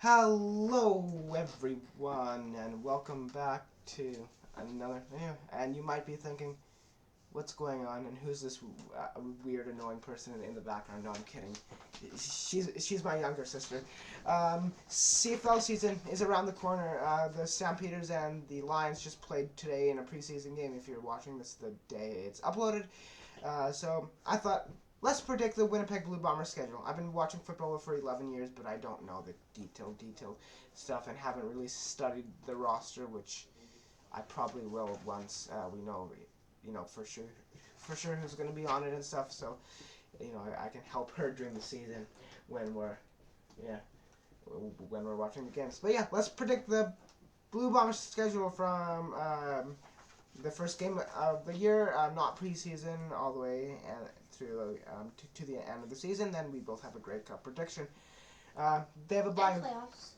Hello, everyone, and welcome back to another video. And you might be thinking, what's going on, and who's this weird, annoying person in the background? No, I'm kidding. She's my younger sister. CFL season is around the corner. The Stampeders and the Lions just played today in a preseason game. If you're watching this the day it's uploaded, so I thought, let's predict the Winnipeg Blue Bombers schedule. I've been watching football for 11 years, but I don't know the detailed stuff and haven't really studied the roster, which I probably will once we know for sure who's going to be on it and stuff. So, I can help her during the season when we're watching the games. But yeah, let's predict the Blue Bombers schedule from the first game of the year, not preseason, all the way and through to the end of the season. Then we both have a Grey Cup prediction. They have a bye. And playoffs.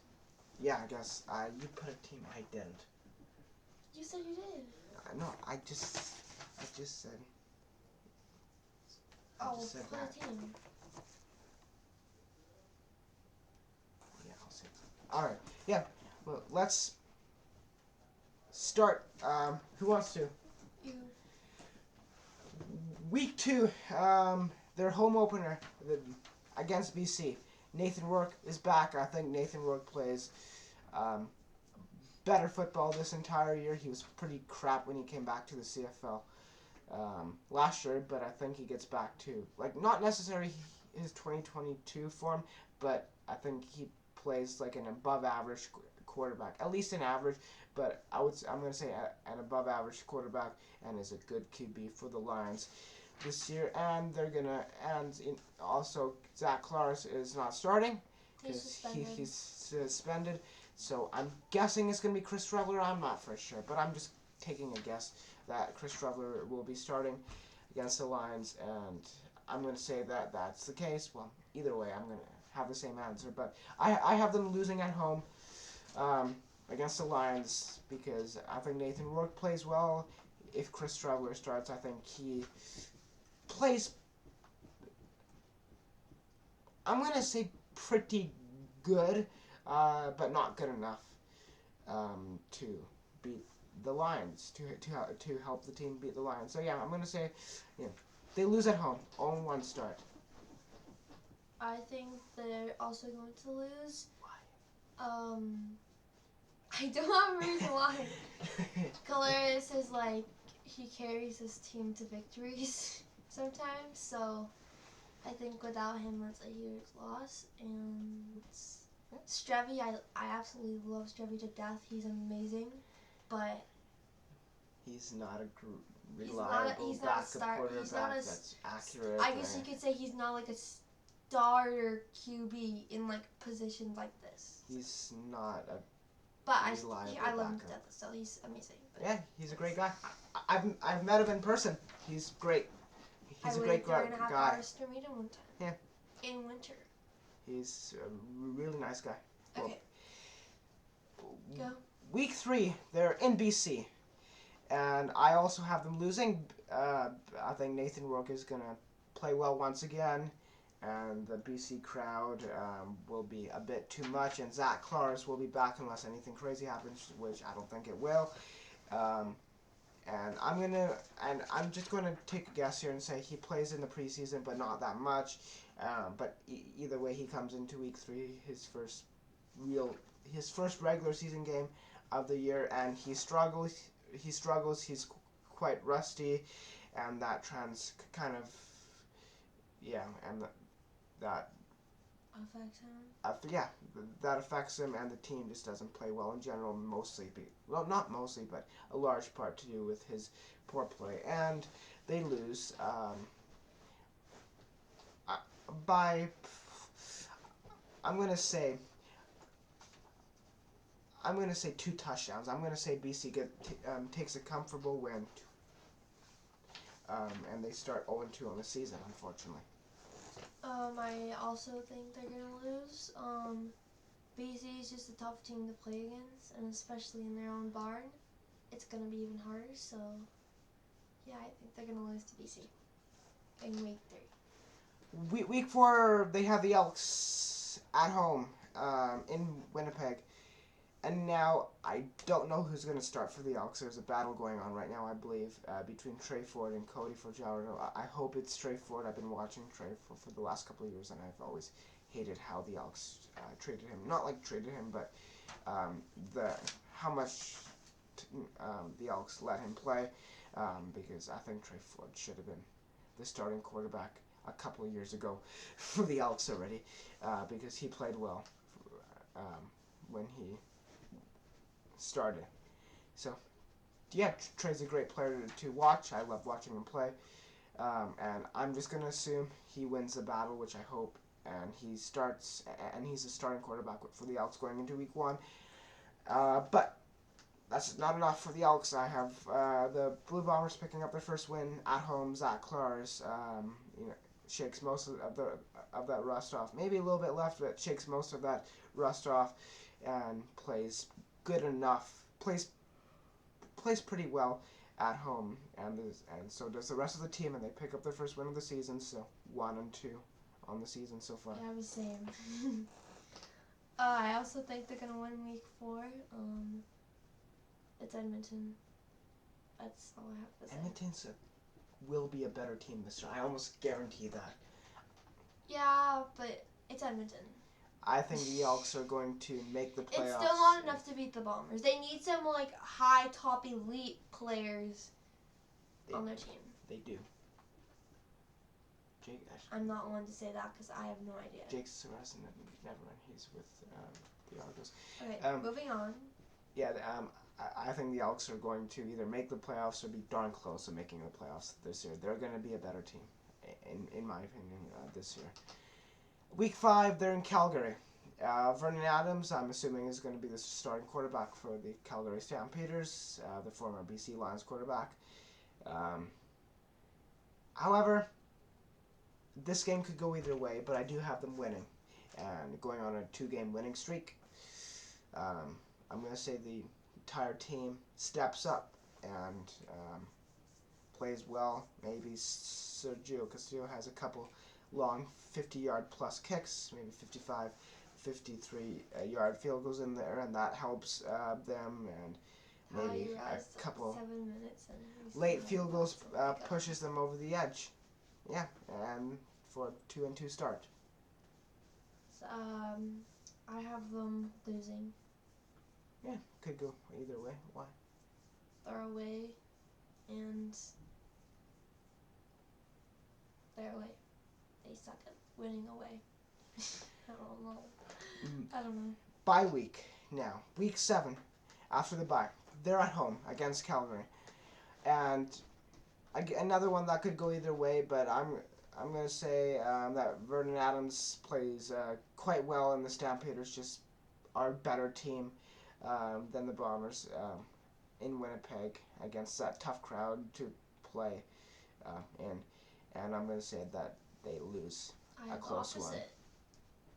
Yeah, I guess. You put a team. I didn't. You said you did. No, I just said. Oh, just said put that. a team. Yeah, I'll say. All right. Yeah. Well, let's start. Who wants to? You. Week 2, their home opener against BC. Nathan Rourke is back. I think Nathan Rourke plays better football this entire year. He was pretty crap when he came back to the CFL last year, but I think he gets back to, not necessarily his 2022 form, but I think he plays like an above average quarterback, at least an average, but I'm going to say an above average quarterback, and is a good QB for the Lions this year. And also Zach Claris is not starting because he's suspended. So I'm guessing it's going to be Chris Trevler. I'm not for sure, but I'm just taking a guess that Chris Trevler will be starting against the Lions, and I'm going to say that that's the case. Well, either way, I'm going to have the same answer, but I have them losing at home against the Lions because I think Nathan Rourke plays well. If Chris Trevler starts, I think he plays, I'm going to say pretty good, but not good enough to beat the Lions, to help the team beat the Lions. So yeah, I'm going to say they lose at home, 0-1 start. I think they're also going to lose. Why? I don't have a reason why. Claris is he carries his team to victories sometimes, so I think without him it's a huge loss. And Strevy, I absolutely love Strevy to death. He's amazing, but he's not a reliable backup quarterback that's accurate. I guess you could say he's not like a starter QB in positions like this. He's not a But reliable I love him backup. to death, so he's amazing. But yeah, he's a great guy. I've met him in person. He's great. He's a great guy. 3.5 hours to meet him one time. Yeah. In winter. He's a really nice guy. Okay. Go. Week 3, they're in BC, and I also have them losing. I think Nathan Rourke is gonna play well once again, and the BC crowd will be a bit too much, and Zach Claris will be back unless anything crazy happens, which I don't think it will. And I'm just gonna take a guess here and say he plays in the preseason, but not that much. But either way, he comes into week 3, his first regular season game of the year, and he struggles. He's quite rusty, and that that Affects him. that affects him, and the team just doesn't play well in general. Not mostly, but a large part to do with his poor play, and they lose by. I'm gonna say 2 touchdowns. I'm gonna say BC takes a comfortable win, and they start 0-2 on the season, unfortunately. I also think they're gonna lose. BC is just a tough team to play against, and especially in their own barn, it's gonna be even harder. So, yeah, I think they're gonna lose to BC in week 3. Week 4, they have the Elks at home in Winnipeg. And now I don't know who's going to start for the Elks. There's a battle going on right now, I believe, between Trey Ford and Cody Fajardo. I hope it's Trey Ford. I've been watching Trey for the last couple of years, and I've always hated how the Elks treated him. Not like treated him, but how much the Elks let him play. Because I think Trey Ford should have been the starting quarterback a couple of years ago for the Elks already, because he played well when he started. So, yeah, Trey's a great player to watch. I love watching him play. And I'm just going to assume he wins the battle, which I hope, and he's a starting quarterback for the Elks going into week 1. But that's not enough for the Elks. I have the Blue Bombers picking up their first win at home. Zach Clars shakes most of that rust off. Maybe a little bit left, but shakes most of that rust off and plays good enough. Plays pretty well at home, and so does the rest of the team, and they pick up their first win of the season. So 1-2 on the season so far. Yeah, the same. I also think they're gonna win week 4. It's Edmonton. That's all I have to say. Edmonton's will be a better team this year. I almost guarantee that. Yeah, but it's Edmonton. I think the Elks are going to make the playoffs. It's still not enough to beat the Bombers. They need some high top elite players on their team. They do. I'm not one to say that because I have no idea. Jake Saracen, never mind. He's with the Argos. Okay, moving on. Yeah, I think the Elks are going to either make the playoffs or be darn close to making the playoffs this year. They're going to be a better team, in my opinion, this year. Week 5, they're in Calgary. Vernon Adams, I'm assuming, is going to be the starting quarterback for the Calgary Stampeders, the former BC Lions quarterback. However, this game could go either way, but I do have them winning and going on a 2-game winning streak. I'm going to say the entire team steps up and plays well. Maybe Sergio Castillo has a couple long 50-yard plus kicks, maybe 55, 53-yard field goals in there, and that helps them, and maybe a couple 7 minutes late field goals pushes them over the edge. Yeah, and for a 2-2 start. So, I have them losing. Yeah, could go either way. Why? They're away, and they're away. They suck at winning away. I don't know. Bye week now. Week 7, after the bye. They're at home against Calgary. And another one that could go either way, but I'm going to say that Vernon Adams plays quite well, and the Stampeders just are a better team than the Bombers in Winnipeg against that tough crowd to play in. And I'm going to say that they lose a close one.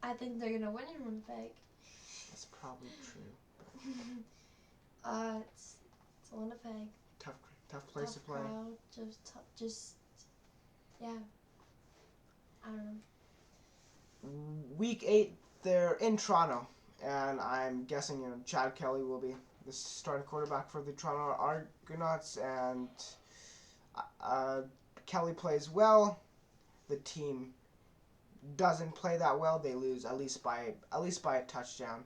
I think they're going to win in Winnipeg. That's probably true. It's Winnipeg. Tough place to play. Crowd, yeah. I don't know. Week 8, they're in Toronto, and I'm guessing Chad Kelly will be the starting quarterback for the Toronto Argonauts, and Kelly plays well. The team doesn't play that well. They lose at least by a touchdown,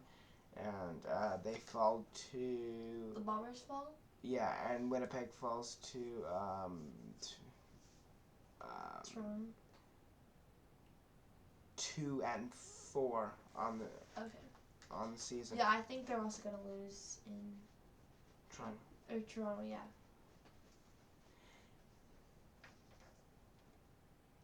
and they fall to the Bombers fall. Yeah, and Winnipeg falls to Toronto. 2-4 on the season. Yeah, I think they're also gonna lose in Toronto. Toronto, yeah.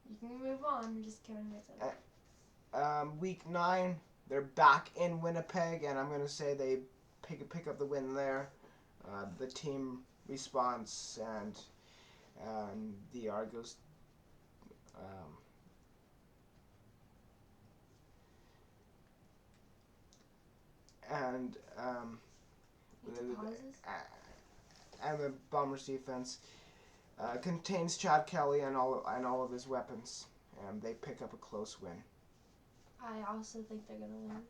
You can move on. I'm just counting myself. Week 9, they're back in Winnipeg, and I'm gonna say they pick up the win there. The team responds, and the Argos. And the Bombers defense contains Chad Kelly and all of his weapons, and they pick up a close win. I also think they're gonna win.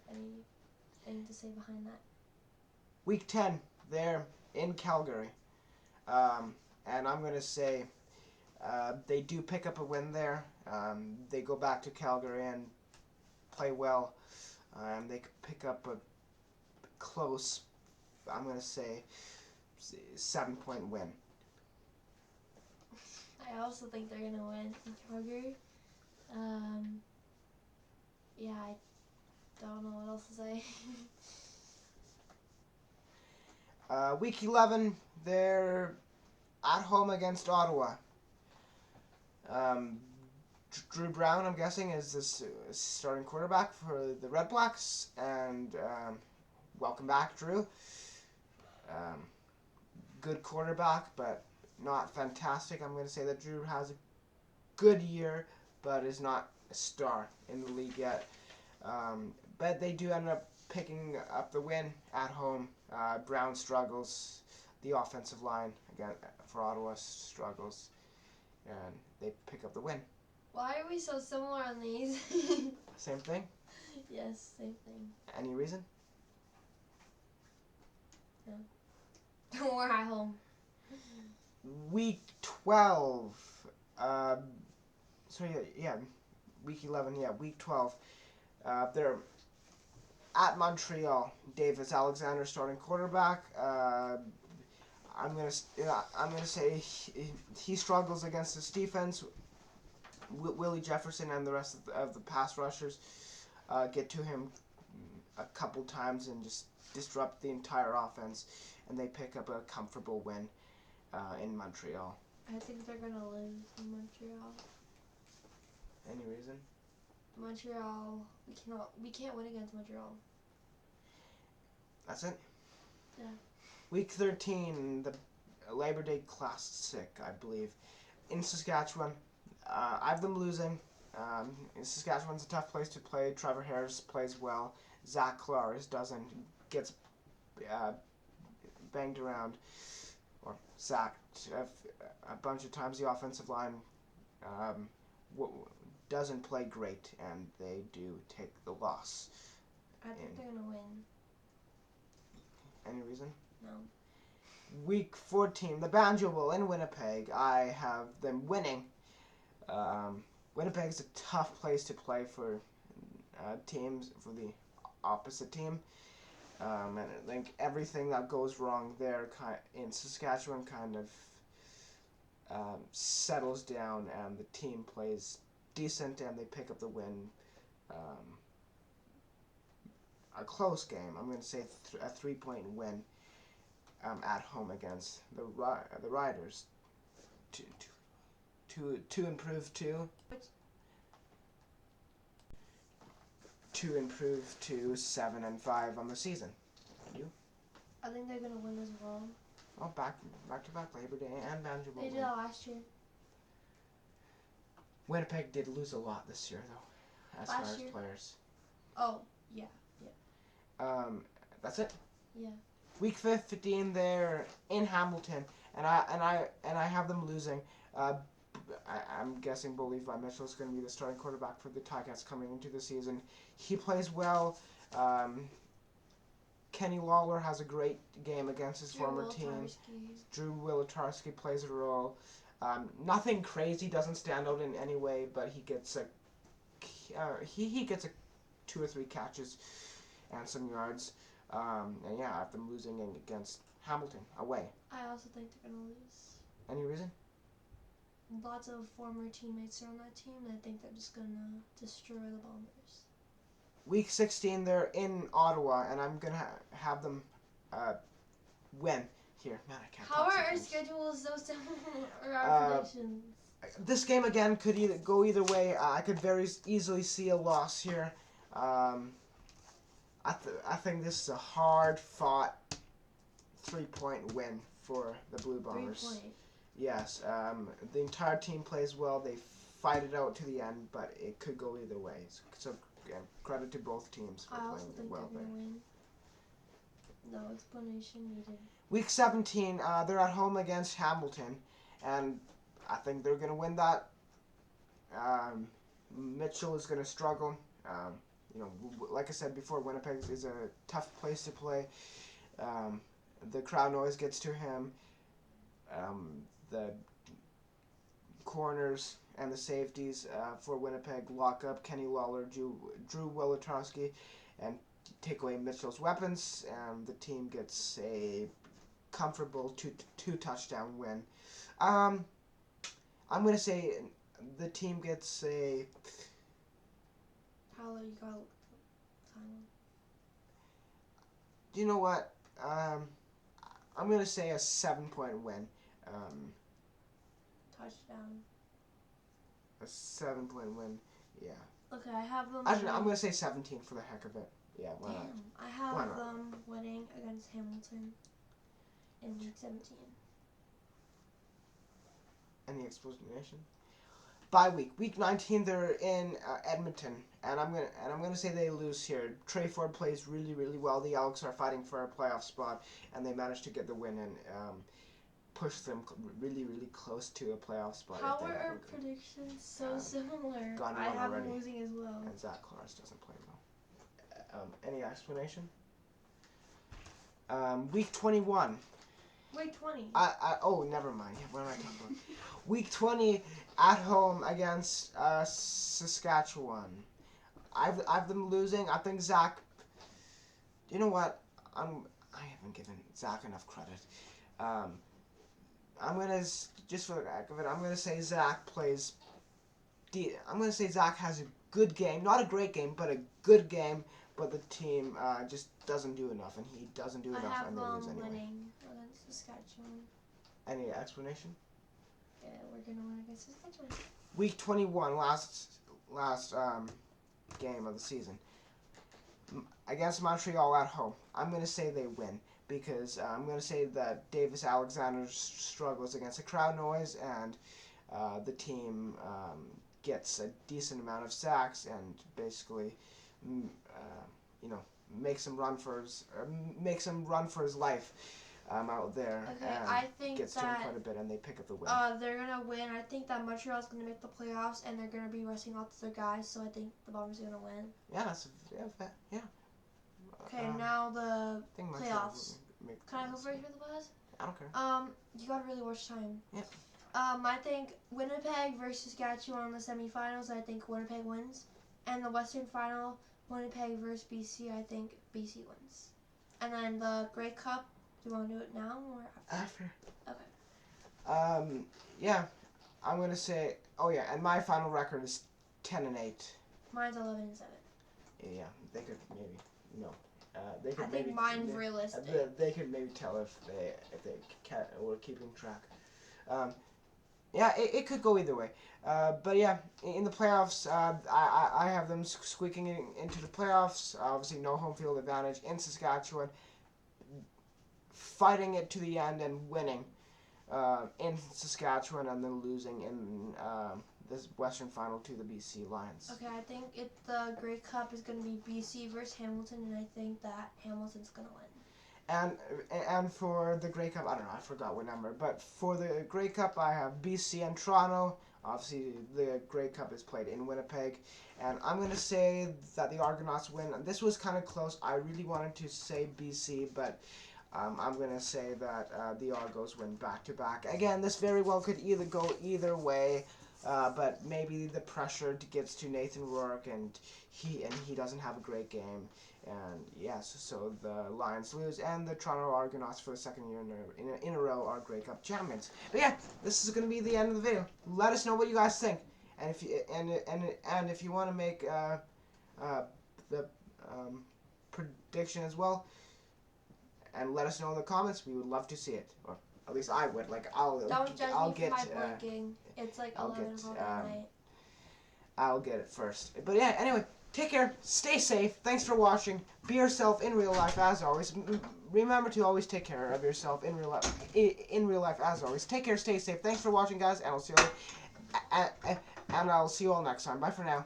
anything to say behind that. Week 10, they're in Calgary. And I'm going to say they do pick up a win there. They go back to Calgary and play well. They pick up a close, I'm going to say, 7-point win. I also think they're going to win in Calgary. Yeah, I don't know what else to say. Week 11, they're at home against Ottawa. Drew Brown, I'm guessing, is this starting quarterback for the Red Blacks. And welcome back, Drew. Good quarterback, but not fantastic. I'm going to say that Drew has a good year, but is not a star in the league yet. But they do end up picking up the win at home. Brown struggles. The offensive line, again, for Ottawa struggles. And they pick up the win. Why are we so similar on these? Same thing? Yes, same thing. Any reason? No. We're at home. Week 12. Week 11, week 12. They're at Montreal. Davis Alexander starting quarterback. I'm gonna say he struggles against this defense. Willie Jefferson and the rest of the pass rushers get to him a couple times and just disrupt the entire offense, and they pick up a comfortable win in Montreal. I think they're gonna lose in Montreal. Any reason? Montreal, we can't win against Montreal. That's it? Yeah. Week 13, the Labor Day Classic, I believe, in Saskatchewan. I have them losing. Saskatchewan's a tough place to play. Trevor Harris plays well. Zach Claris gets banged around or sacked a bunch of times. The offensive line doesn't play great, and they do take the loss. I think they're gonna win. Any reason? No. Week 14, the Banjo Bowl in Winnipeg. I have them winning. Winnipeg's a tough place to play for teams, for the opposite team. And I think everything that goes wrong there in Saskatchewan kind of settles down, and the team plays decent, and they pick up the win. A close game. I'm going to say a 3-point win at home against the Riders. To improve to 7-5 on the season. You? I think they're gonna win as well. Oh, back to back Labor Day and Banjo Bowl. They did that last year. Winnipeg did lose a lot this year, though, as far as players. Oh, yeah. That's it. Yeah. Week 15, they're in Hamilton, and I have them losing. I'm guessing Bo Levi Mitchell is going to be the starting quarterback for the Ticats coming into the season. He plays well. Kenny Lawler has a great game against his former team. Drew Wilatarski plays a role. Nothing crazy, doesn't stand out in any way, but he gets he gets 2 or 3 catches and some yards. And I have them losing against Hamilton away. I also think they're gonna lose. Any reason? Lots of former teammates are on that team, and I think they're just gonna destroy the Bombers. Week 16, they're in Ottawa, and I'm gonna have them win here. Man, I can't. How are our schedules so similar? Or our predictions? This game again could go either way. I could very easily see a loss here. I think this is a hard-fought 3-point win for the Blue Bombers. 3 point. Yes, the entire team plays well. They fight it out to the end, but it could go either way. So credit to both teams for I also playing think well they're there. gonna win. No explanation needed. Week 17, they're at home against Hamilton, and I think they're going to win that. Mitchell is going to struggle. like I said before, Winnipeg is a tough place to play. The crowd noise gets to him. The corners and the safeties for Winnipeg lock up Kenny Lawler, Drew Wolotarski, and take away Mitchell's weapons, and the team gets a comfortable two touchdown win. I'm gonna say the team gets a. Paolo, you got time. Do you know what? I'm gonna say a 7-point win. Touchdown. A 7-point win. Yeah. Okay, I have them. I'm gonna say 17 for the heck of it. Yeah, why not? Damn, I have them winning against Hamilton in week 17. Any explanation? Bye week 19, they're in Edmonton, and I'm gonna say they lose here. Trey Ford plays really, really well. The Elks are fighting for a playoff spot, and they managed to get the win and push them really, really close to a playoff spot. How are our predictions so similar? I have them losing as well. And Zach Clark doesn't play well. Any explanation? Week 21. Week 20. Oh, never mind. What am I talking about? Week 20 at home against Saskatchewan. I've them losing. I think Zach. You know what? I haven't given Zach enough credit. I'm gonna just for the heck of it. I'm gonna say Zach plays. I'm gonna say Zach has a good game, not a great game, but a good game. But the team just doesn't do enough, and he doesn't do enough, and they lose anyway. Winning against Saskatchewan. Any explanation? Yeah, we're gonna win against Saskatchewan. Week 21, last game of the season against Montreal at home. I'm gonna say they win because I'm gonna say that Davis Alexander struggles against the crowd noise, and the team gets a decent amount of sacks and basically. Makes him run for his life out there. Okay, and I think gets to him quite a bit, and they pick up the win. They're gonna win. I think that Montreal's gonna make the playoffs, and they're gonna be resting all their guys. So I think the Bombers are gonna win. Yeah, yeah. Okay, now the playoffs. Can I go first for the buzz? I don't care. You gotta really watch time. Yeah. I think Winnipeg versus Saskatchewan in the semifinals. I think Winnipeg wins, and the Western Final. Winnipeg versus BC, I think BC wins. And then the Grey Cup, do you want to do it now or after? Okay. Yeah, I'm going to say, and my final record is 10-8. Mine's 11-7. Yeah, they could maybe, no. I think mine's realistic. They could maybe tell if they were keeping track. Yeah, it could go either way. But yeah, in the playoffs, I have them squeaking into the playoffs. Obviously, no home field advantage in Saskatchewan. Fighting it to the end and winning in Saskatchewan, and then losing in this Western Final to the BC Lions. Okay, I think the Grey Cup is going to be BC versus Hamilton, and I think that Hamilton's going to win. And for the Grey Cup, I don't know, I forgot what number, but for the Grey Cup, I have BC and Toronto. Obviously, the Grey Cup is played in Winnipeg, and I'm going to say that the Argonauts win. This was kind of close. I really wanted to say BC, but I'm going to say that the Argos win back-to-back. Again, this very well could either go either way, but maybe the pressure gets to Nathan Rourke, and he doesn't have a great game. And yes, so the Lions lose, and the Toronto Argonauts for the second year in a row are Grey Cup champions. But yeah, this is going to be the end of the video. Let us know what you guys think, and if you want to make the prediction as well, and let us know in the comments. We would love to see it, or at least I would. Like I'll get my blinking. It's like 11 o'clock at night. I'll get it first. But yeah, anyway. Take care, stay safe, thanks for watching, be yourself in real life as always. Remember to always take care of yourself in real life as always. Take care, stay safe, thanks for watching guys, and I'll see you all next time. Bye for now.